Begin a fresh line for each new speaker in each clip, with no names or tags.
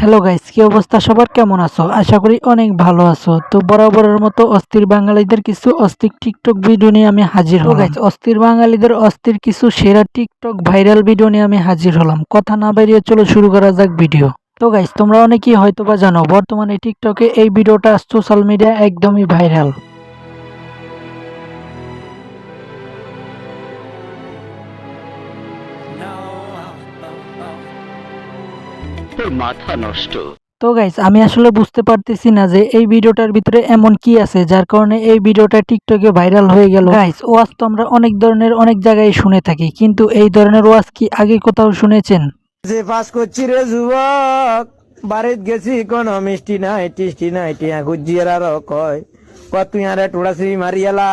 Hello guys, কি অবস্থা সবার? কেমন আছো? আশা করি অনেক ভালো আছো। তো বরাবরের মতো অস্থির বাঙালিদের কিছু অস্থির টিকটক ভিডিও নিয়ে আমি হাজির হলাম। গাইস, অস্থির বাঙালিদের অস্থির কিছু সেরা টিকটক ভাইরাল ভিডিও নিয়ে আমি হাজির হলাম। কথা না বাড়িয়ে চলো শুরু করা যাক ভিডিও। তো গাইস, তোমরা অনেকেই হয়তোবা জানো বর্তমানে টিকটকে এই ভিডিওটা সোশ্যাল মিডিয়া একদমই ভাইরাল।
মাথা নষ্ট।
তো গাইস, আমি আসলে বুঝতে পারতেছি না যে এই ভিডিওটার ভিতরে এমন কি আছে যার কারণে এই ভিডিওটা টিকটকে ভাইরাল হয়ে গেল। গাইস, ওয়াজ তো আমরা অনেক ধরনের অনেক জায়গায় শুনে থাকি, কিন্তু এই ধরনের ওয়াজ কি আগে কোথাও শুনেছেন?
যে পাস করছি রে যুবক, বাড়িত গেছি কোন মিষ্টি নাই টিষ্টি নাই টিয়া গুজিয়ার আর কয় তুই আরে টুড়াছি মারিয়ালা।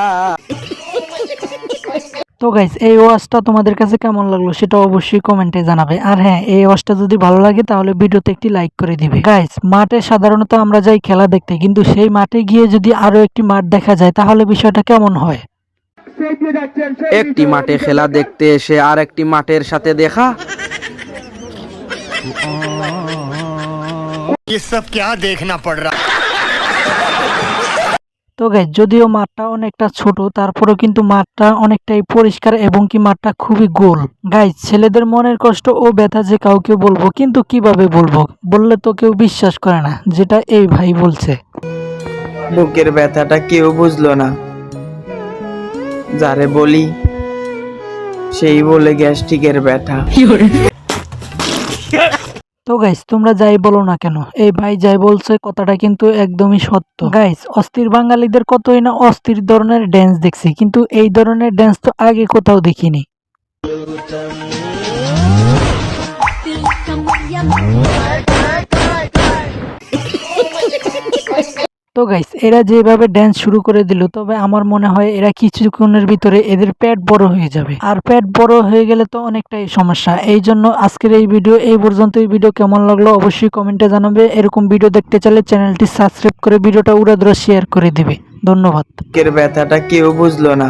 তো গাইস, এই ওয়াজটা তোমাদের কাছে কেমন লাগলো সেটা অবশ্যই কমেন্টে জানাবে। আর হ্যাঁ, এই ওয়াজটা যদি ভালো লাগে তাহলে ভিডিওতে একটি লাইক করে দিবে। গাইস, মাঠে সাধারণত আমরা যাই খেলা দেখতে, কিন্তু সেই মাঠে গিয়ে যদি আরো একটি মাঠ দেখা যায় তাহলে বিষয়টা কেমন হয়?
একটি মাঠে খেলা দেখতে এসে আর একটি মাঠের সাথে দেখা।
ये सब क्या देखना पड़ रहा है।
তো গাইস, যদিও মাঠটা অনেকটা ছোট তারপরেও কিন্তু মাঠটা অনেকটাই পরিষ্কার এবং কি মাঠটা খুবই গোল। গাইস, ছেলেদের মনের কষ্ট ও ব্যথা যে কাউকে বলবো, কিন্তু কিভাবে বলবো? বললে তো কেউ বিশ্বাস করে না, যেটা এই ভাই বলছে।
বুকের ব্যথাটা কেউ বুঝলো না, যারে বলি সেই বলে গ্যাস্ট্রিকের ব্যথা।
তো গাইস, তোমরা যাই বলো না কেন, এই ভাই যাই বলছে কথাটা কিন্তু একদমই সত্য। গাইস, অস্থির বাঙালিদের কতই না অস্থির ধরনের ড্যান্স দেখছি, কিন্তু এই ধরনের ড্যান্স তো আগে কোথাও দেখিনি। তো গাইস, এরা যেভাবে ড্যান্স শুরু করে দিল, তবে আমার মনে হয় এরা কিছুক্ষণের ভিতরে এদের পেট বড় হয়ে যাবে, আর পেট বড় হয়ে গেলে তো অনেকটাই সমস্যা। এই জন্য আজকের এই ভিডিও এই পর্যন্ত। এই ভিডিও কেমন লাগলো অবশ্যই কমেন্টে জানাবে। এরকম ভিডিও দেখতে চাইলে চ্যানেলটি সাবস্ক্রাইব করে ভিডিওটা উড়াধুরা শেয়ার করে দিবে। ধন্যবাদ।
বুকের ব্যথাটা কেউ বুঝলো না।